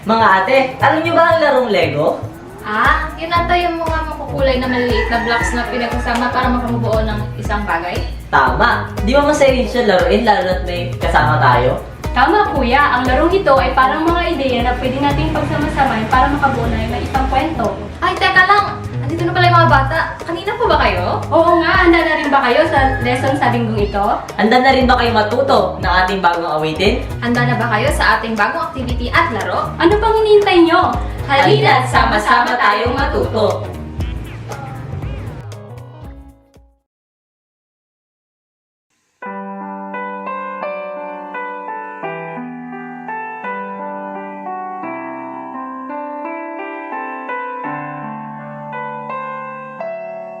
Mga ate, alam niyo ba ang larong Lego? Yun ata yung mga makukulay na maliliit na blocks na pinagsasama para makabubuo ng isang bagay? Tama! Di ba masaya rin siya laruin lalo na't may kasama tayo? Tama kuya, ang larong ito ay parang mga ideya na pwede nating pagsama-samahin para makabuo na ng isang kwento. Ay, teka lang! Andito na pala yung mga bata. Kanina pa ba kayo? Oo nga, handa na rin ba kayo sa lesson sa linggong ito? Handa na rin ba kayo matuto ng ating bagong awitin? Handa na ba kayo sa ating bagong activity at laro? Ano pang hinihintay nyo? Halina't sama-sama tayong matuto!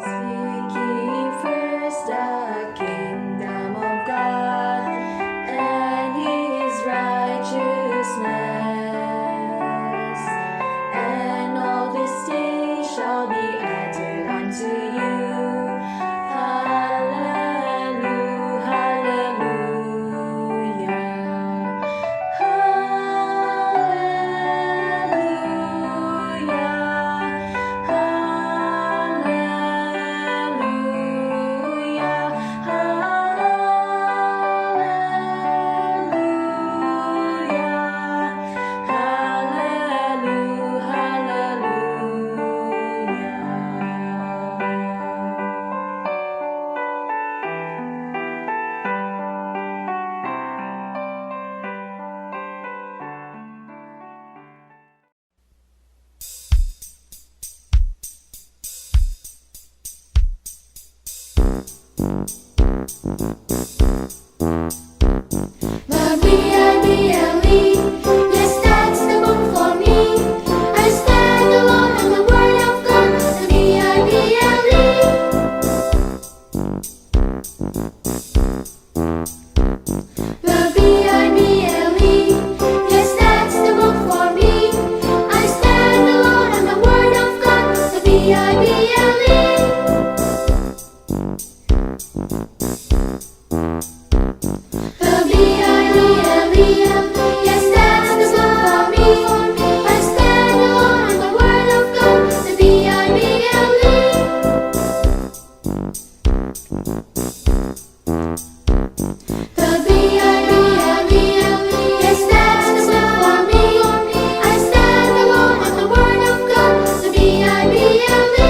Seek ye first the kingdom of God and His righteousness, and all these things shall be added unto you. Hallelujah, hallelujah, The B-I-B-L-E, yes, that's the book for me. I stand alone on the Word of God. The B-I-B-L-E. The B-I-B-L-E, yes, that's the book for me. I stand alone on the Word of God. The B-I-B-L-E. The B-I-B-L-E, yes, that's the book for me. I stand alone on the Word of God. The B-I-B-L-E. The B-I-B-L-E, yes, that's the book for me. I stand alone on the Word of God. The B-I-B-L-E.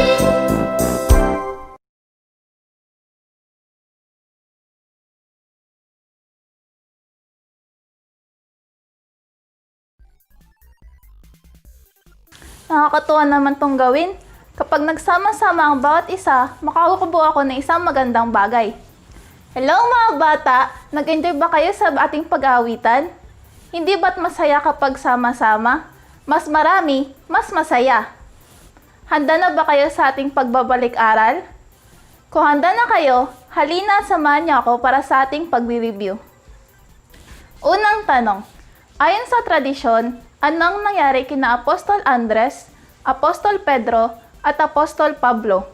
Nakakatuwa naman tong gawin. Kapag nagsama-sama ang bawat isa, makakabuo ako ng isang magandang bagay. Hello mga bata! Nag-enjoy ba kayo sa ating pag-aawitan? Hindi ba't masaya kapag sama-sama? Mas marami, mas masaya. Handa na ba kayo sa ating pagbabalik-aral? Kung handa na kayo, halina samahan niyo ako para sa ating pag-review. Unang tanong, ayon sa tradisyon, anong nangyari kina Apostol Andres, Apostol Pedro, at Apostol Pablo?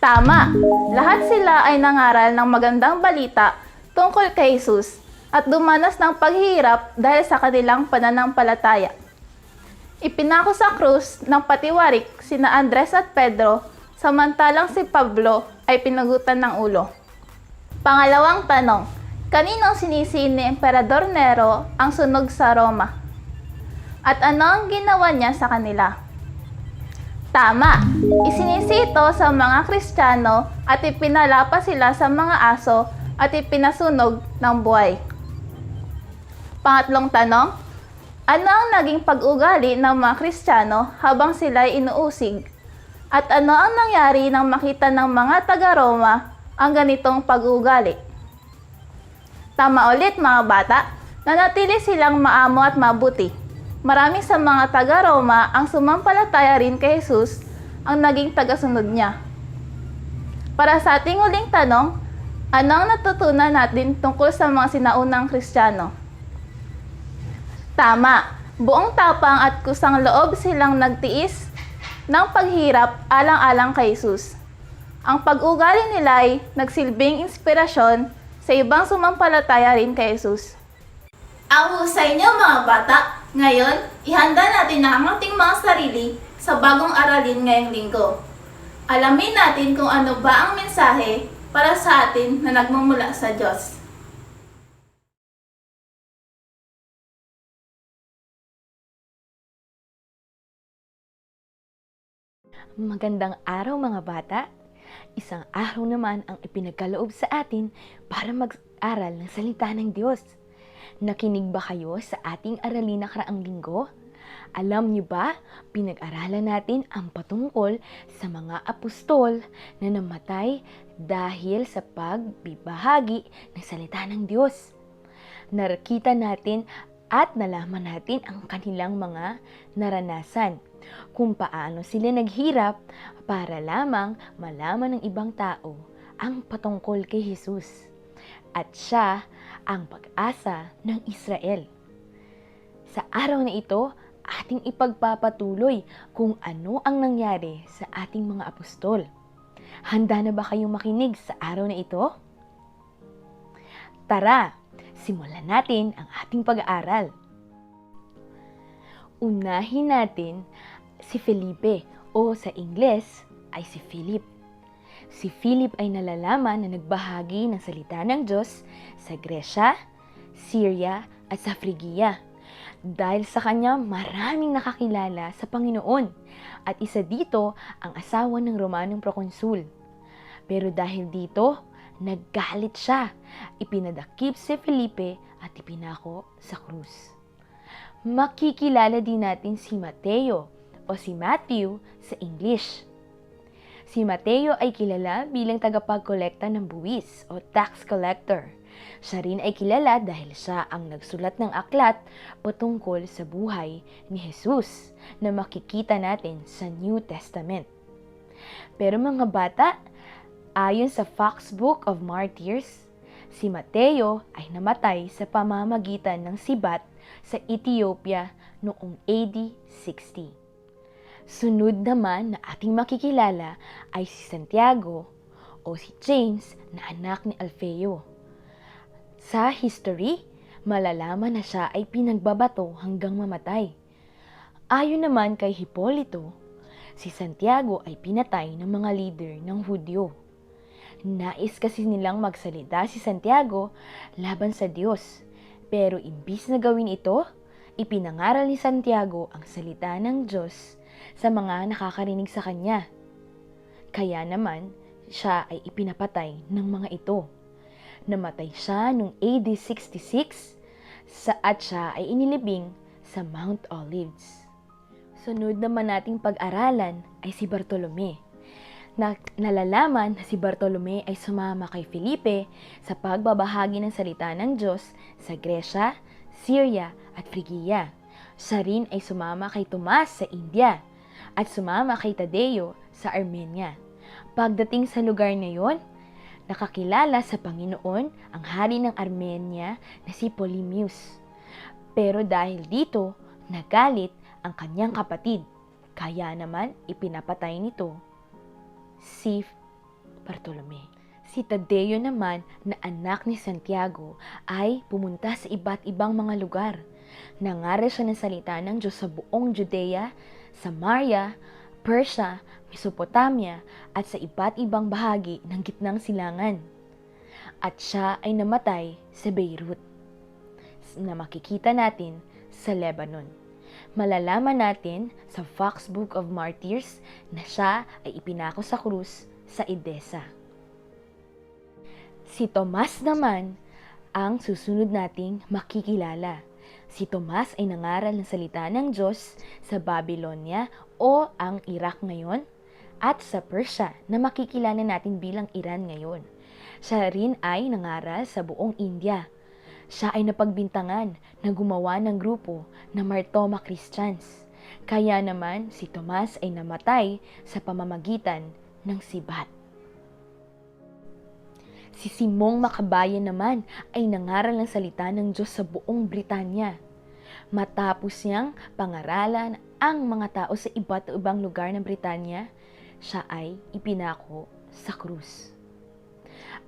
Tama! Lahat sila ay nangaral ng magandang balita tungkol kay Jesus at dumanas ng paghihirap dahil sa kanilang pananampalataya. Ipinako sa krus ng patiwarik sina Andres at Pedro, samantalang si Pablo ay pinagutan ng ulo. Pangalawang tanong, kaninong sinisi ni Emperador Nero ang sunog sa Roma? At ano ang ginawa niya sa kanila? Tama! Isinisi ito sa mga Kristiyano at ipinalapa sila sa mga aso at ipinasunog ng buhay. Pangatlong tanong, ano ang naging pag-ugali ng mga Kristiyano habang sila ay inuusig? At ano ang nangyari nang makita ng mga taga-Roma ang ganitong pag-ugali? Tama ulit mga bata, nanatili silang maamo at mabuti. Marami sa mga taga-Roma ang sumampalataya rin kay Jesus ang naging tagasunod niya. Para sa ating huling tanong, ano ang natutunan natin tungkol sa mga sinaunang Kristiyano? Tama! Buong tapang at kusang loob silang nagtiis ng paghirap alang-alang kay Jesus. Ang pag-ugali nila ay nagsilbing inspirasyon sa ibang sumampalataya rin kay Jesus. Ang husay niyo mga bata! Ngayon, ihanda natin na ang ating mga sarili sa bagong aralin ngayong linggo. Alamin natin kung ano ba ang mensahe para sa atin na nagmumula sa Diyos. Magandang araw mga bata! Isang araw naman ang ipinagkaloob sa atin para mag-aral ng salita ng Diyos. Nakinig ba kayo sa ating aralin nakaraang linggo? Alam niyo ba, pinag-aralan natin ang patungkol sa mga apostol na namatay dahil sa pagbibahagi ng salita ng Diyos. Nakita natin at nalaman natin ang kanilang mga naranasan, kung paano sila naghirap para lamang malaman ng ibang tao ang patungkol kay Jesus. At siya ang pag-asa ng Israel. Sa araw na ito, ating ipagpapatuloy kung ano ang nangyari sa ating mga apostol. Handa na ba kayong makinig sa araw na ito? Tara, simulan natin ang ating pag-aaral. Unahin natin si Felipe o sa Ingles ay si Philip. Si Philip ay nalalaman na nagbahagi ng salita ng Diyos sa Gresya, Syria at sa Phrygia. Dahil sa kanya, maraming nakakilala sa Panginoon at isa dito ang asawa ng Romanong prokonsul. Pero dahil dito, naggalit siya. Ipinadakip si Felipe at ipinako sa krus. Makikilala din natin si Mateo o si Matthew sa English. Si Mateo ay kilala bilang tagapagkolekta ng buwis o tax collector. Siya rin ay kilala dahil siya ang nagsulat ng aklat patungkol sa buhay ni Jesus na makikita natin sa New Testament. Pero mga bata, ayon sa Fox Book of Martyrs, si Mateo ay namatay sa pamamagitan ng sibat sa Ethiopia noong AD 60. Sunod naman na ating makikilala ay si Santiago o si James na anak ni Alfeo. Sa history, malalaman na siya ay pinagbabato hanggang mamatay. Ayon naman kay Hipolito, si Santiago ay pinatay ng mga leader ng Hudyo. Nais kasi nilang magsalita si Santiago laban sa Diyos. Pero imbis na gawin ito, ipinangaral ni Santiago ang salita ng Diyos sa mga nakakarinig sa kanya. Kaya naman, siya ay ipinapatay ng mga ito. Namatay siya noong AD 66 at siya ay inilibing sa Mount Olives. Sunod naman nating pag-aralan ay si Bartolome. Nalalaman na si Bartolome ay sumama kay Felipe sa pagbabahagi ng salita ng Diyos sa Gresya, Syria at Phrygia. Siya rin ay sumama kay Tomas sa India at sumama kay Tadeo sa Armenia. Pagdating sa lugar na yon, nakakilala sa Panginoon ang hari ng Armenia na si Polemius. Pero dahil dito, nagalit ang kanyang kapatid. Kaya naman ipinapatay nito si Bartolome. Si Tadeo naman na anak ni Santiago ay pumunta sa iba't ibang mga lugar. Nangaral siya ng salita ng Diyos sa buong Judea, Samaria, Persia, Mesopotamia at sa iba't ibang bahagi ng gitnang silangan. At siya ay namatay sa Beirut na makikita natin sa Lebanon. Malalaman natin sa Fox Book of Martyrs na siya ay ipinako sa krus sa Edessa. Si Tomas naman ang susunod nating makikilala. Si Tomas ay nangaral ng salita ng Diyos sa Babylonia o ang Iraq ngayon at sa Persia na makikilala natin bilang Iran ngayon. Siya rin ay nangaral sa buong India. Siya ay napagbintangan na gumawa ng grupo na Mar-Thoma Christians. Kaya naman si Tomas ay namatay sa pamamagitan ng sibat. Si Simong Makabayan naman ay nangaral ng salita ng Diyos sa buong Britanya. Matapos niyang pangaralan ang mga tao sa iba't ibang lugar ng Britanya, siya ay ipinako sa krus.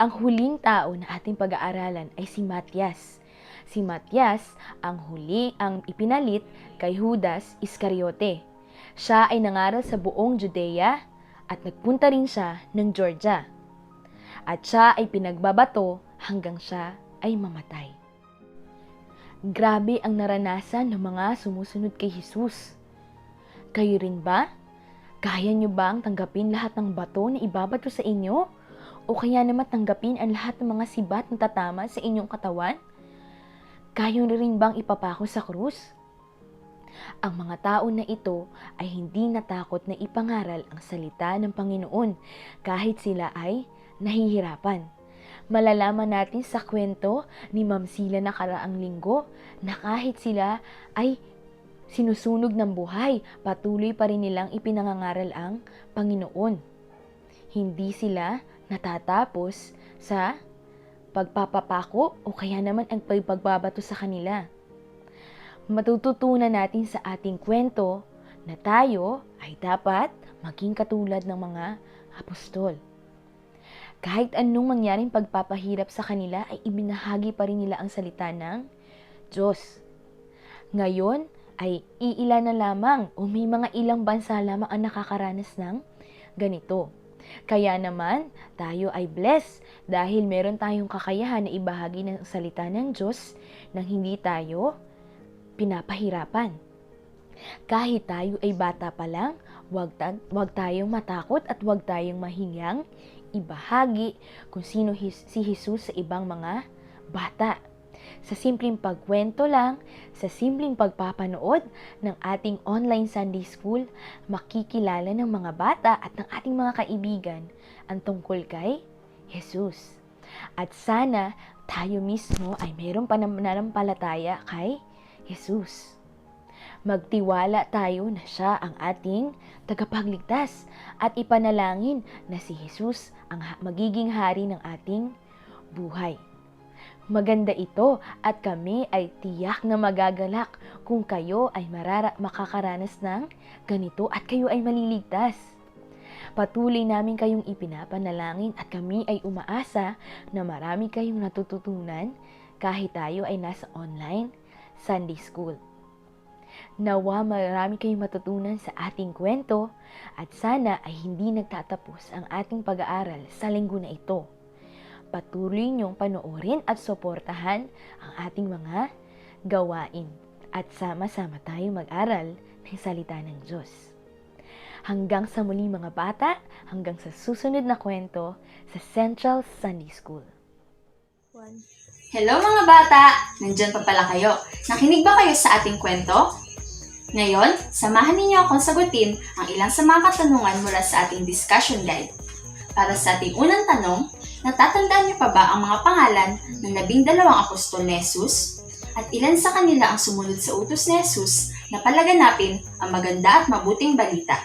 Ang huling tao na ating pag-aaralan ay si Matias. Si Matias ang ipinalit kay Judas Iscariote. Siya ay nangaral sa buong Judea at nagpunta rin siya ng Georgia. At siya ay pinagbabato hanggang siya ay mamatay. Grabe ang naranasan ng mga sumusunod kay Jesus. Kayo rin ba? Kaya niyo bang tanggapin lahat ng bato na ibabato sa inyo? O kaya naman tanggapin ang lahat ng mga sibat na tatama sa inyong katawan? Kaya niyo rin bang ipapako sa krus? Ang mga tao na ito ay hindi natakot na ipangaral ang salita ng Panginoon kahit sila ay nahihirapan. Malalaman natin sa kwento ni Ma'am Sila nakaraang linggo na kahit sila ay sinusunog ng buhay, patuloy pa rin nilang ipinangangaral ang Panginoon. Hindi sila natatapos sa pagpapapako o kaya naman ang pagbabato sa kanila. Matututunan natin sa ating kwento na tayo ay dapat maging katulad ng mga apostol. Kahit anong mangyaring pagpapahirap sa kanila ay ibinahagi pa rin nila ang salita ng Diyos. Ngayon ay iilan na lamang o may mga ilang bansa lamang ang nakakaranas ng ganito. Kaya naman tayo ay blessed dahil meron tayong kakayahan na ibahagi ng salita ng Diyos nang hindi tayo pinapahirapan. Kahit tayo ay bata pa lang, wag tayong matakot at wag tayong mahingyang ibahagi kung sino si Jesus sa ibang mga bata. Sa simpleng pagkwento lang, sa simpleng pagpapanood ng ating online Sunday School, makikilala ng mga bata at ng ating mga kaibigan ang tungkol kay Jesus. At sana tayo mismo ay mayroong pananampalataya kay Jesus. Magtiwala tayo na siya ang ating tagapagligtas at ipanalangin na si Jesus ang magiging hari ng ating buhay. Maganda ito at kami ay tiyak na magagalak kung kayo ay makakaranas ng ganito at kayo ay maliligtas. Patuloy namin kayong ipinapanalangin at kami ay umaasa na marami kayong natututunan kahit tayo ay nasa online Sunday School. Nawa marami kayong matutunan sa ating kwento at sana ay hindi nagtatapos ang ating pag-aaral sa linggo na ito. Patuloy niyong panoorin at suportahan ang ating mga gawain at sama-sama tayong mag-aral ng salita ng Diyos. Hanggang sa muli mga bata, hanggang sa susunod na kwento sa Central Sunday School. Hello mga bata! Nandyan pa pala kayo. Nakinig ba kayo sa ating kwento? Ngayon, samahan ninyo akong sagutin ang ilang sa mga katanungan mula sa ating discussion guide. Para sa ating unang tanong, natatandaan niyo pa ba ang mga pangalan ng 12 apostol ni Jesus? At ilan sa kanila ang sumunod sa utos ni Jesus na palaganapin ang maganda at mabuting balita?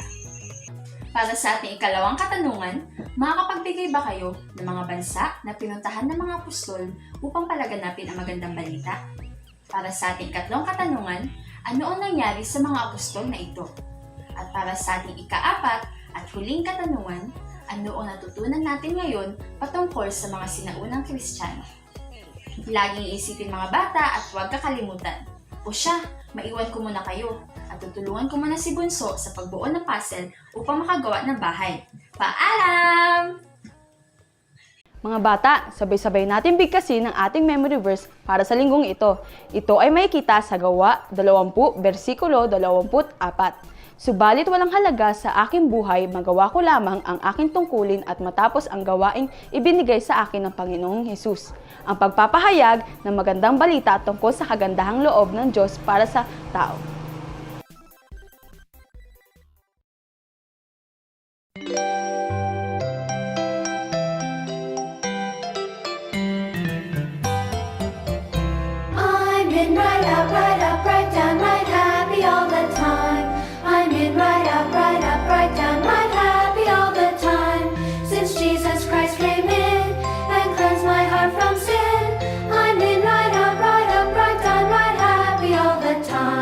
Para sa ating ikalawang katanungan, makakapagbigay ba kayo ng mga bansa na pinuntahan ng mga apostol upang palaganapin ang magandang balita? Para sa ating ikatlong katanungan, ano ang nangyari sa mga apostol na ito? At para sa ating ikaapat at huling katanungan, ano ang natutunan natin ngayon patungkol sa mga sinaunang Kristiyano? Laging isipin mga bata at huwag kakalimutan. O siya, maiwan ko muna kayo at tutulungan ko muna si Bunso sa pagbuo ng puzzle upang makagawa ng bahay. Paalam! Mga bata, sabay-sabay natin bigkasin ang ating memory verse para sa linggong ito. Ito ay makikita sa Gawa 20, versikulo 24. Subalit walang halaga sa aking buhay, magawa ko lamang ang aking tungkulin at matapos ang gawaing ibinigay sa akin ng Panginoong Hesus. Ang pagpapahayag ng magandang balita tungkol sa kagandahang loob ng Diyos para sa tao. I'm in right up, right down, right happy all the time. I'm in right up, right down, right happy all the time. Since Jesus Christ came in and cleansed my heart from sin, I'm in right up, right down, right happy all the time.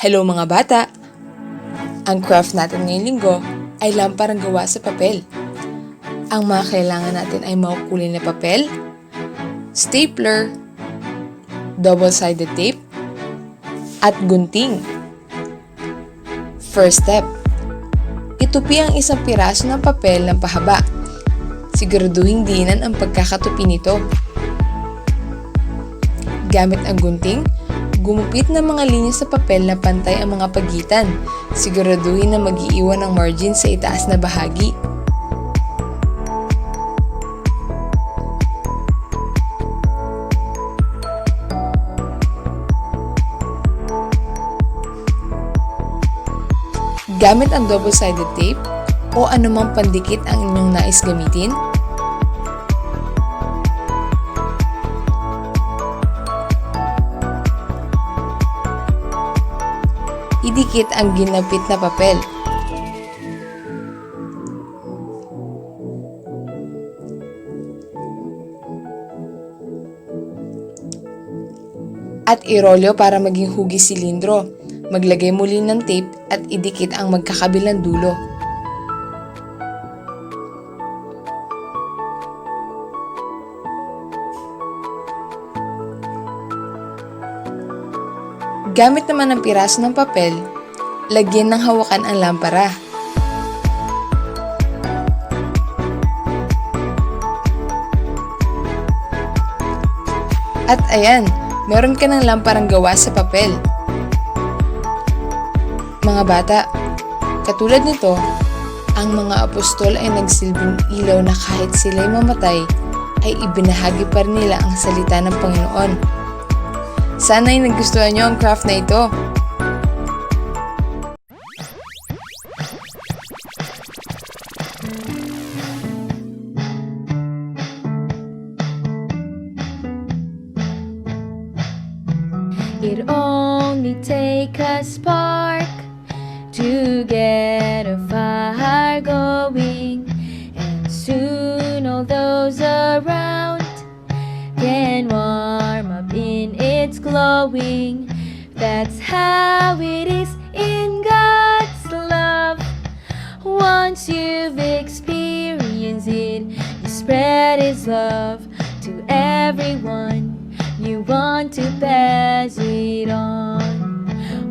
Hello mga bata! Ang craft natin ngayong linggo ay lamparang gawa sa papel. Ang mga kailangan natin ay makukulay na papel, stapler, double-sided tape, at gunting. First step, itupi ang isang piraso ng papel ng pahaba. Siguraduhin diinan ang pagkakatupi nito. Gamit ang gunting, gumupit ng mga linya sa papel na pantay ang mga pagitan. Siguraduhin na mag-iiwan ng margin sa itaas na bahagi. Gamit ang double-sided tape o anumang pandikit ang inyong nais gamitin, idikit ang ginapit na papel. At irolyo para maging hugis silindro. Maglagay muli ng tape at idikit ang magkakabilang dulo. Gamit naman ang piraso ng papel, lagyan ng hawakan ang lampara. At ayan, meron ka ng lamparang gawa sa papel. Mga bata, katulad nito, ang mga apostol ay nagsilbing ilaw na kahit sila'y mamatay, ay ibinahagi pa rin nila ang salita ng Panginoon. Sana'y nagustuhan niyo ang craft na ito. It only takes a spark to get a fire going, and soon all those around can warm up in its glowing. That's how it is in God's love. Once you've experienced it, you spread His love to everyone. You want to pass it on.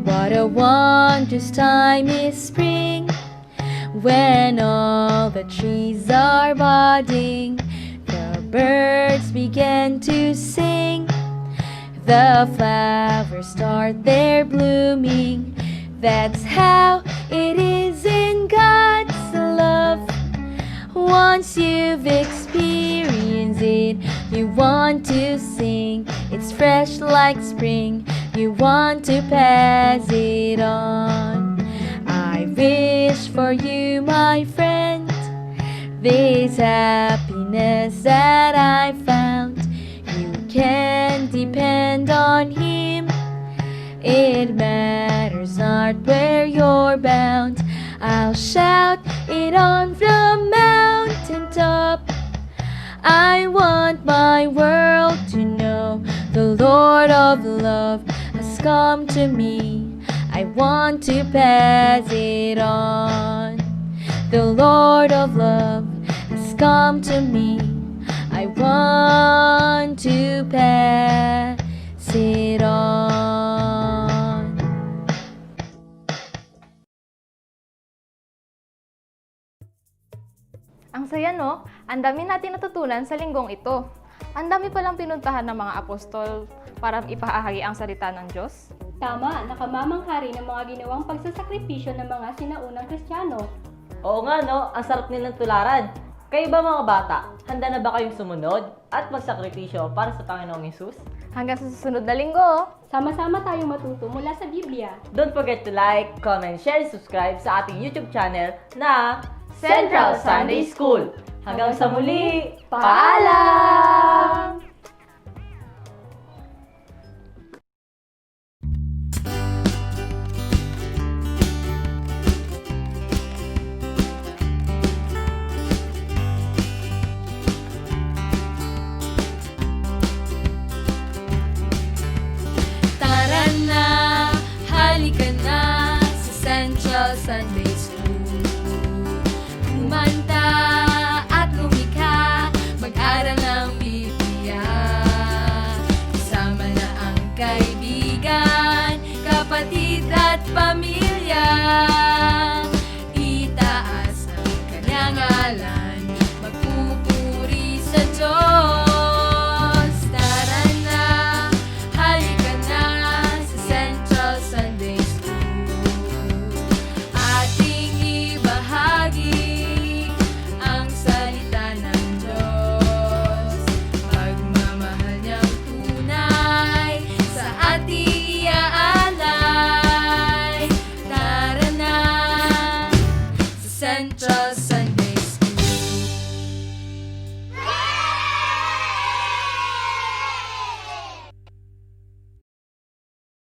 What a wondrous time is spring, when all the trees are budding, the birds begin to sing, the flowers start their blooming. That's how it is in God's love. Once you've experienced it, you want to sing. It's fresh like spring. You want to pass it on. I wish for you, my friend, this happiness that I found. You can depend on Him. It matters not where you're bound. I'll shout it on the mountaintop. I want my world to know the Lord of love has come to me. I want to pass it on. The Lord of love has come to me. I want to pass it on. Ang saya no? Ang dami natin natutunan sa linggong ito. Ang dami palang pinuntahan ng mga apostol para ipahahagi ang salita ng Diyos. Tama, nakamamangha rin ng mga ginawang pagsasakripisyo ng mga sinaunang Kristiyano. Oo nga no, ang sarap nilang tularan. Kayo ba mga bata, handa na ba kayong sumunod at magsakripisyo para sa Panginoong Hesus? Hanggang sa susunod na linggo. Sama-sama tayong matuto mula sa Biblia. Don't forget to like, comment, share, and subscribe sa ating YouTube channel na Central Sunday School. Hanggang sa muli, paalam! Tara na, halika na. Sunday.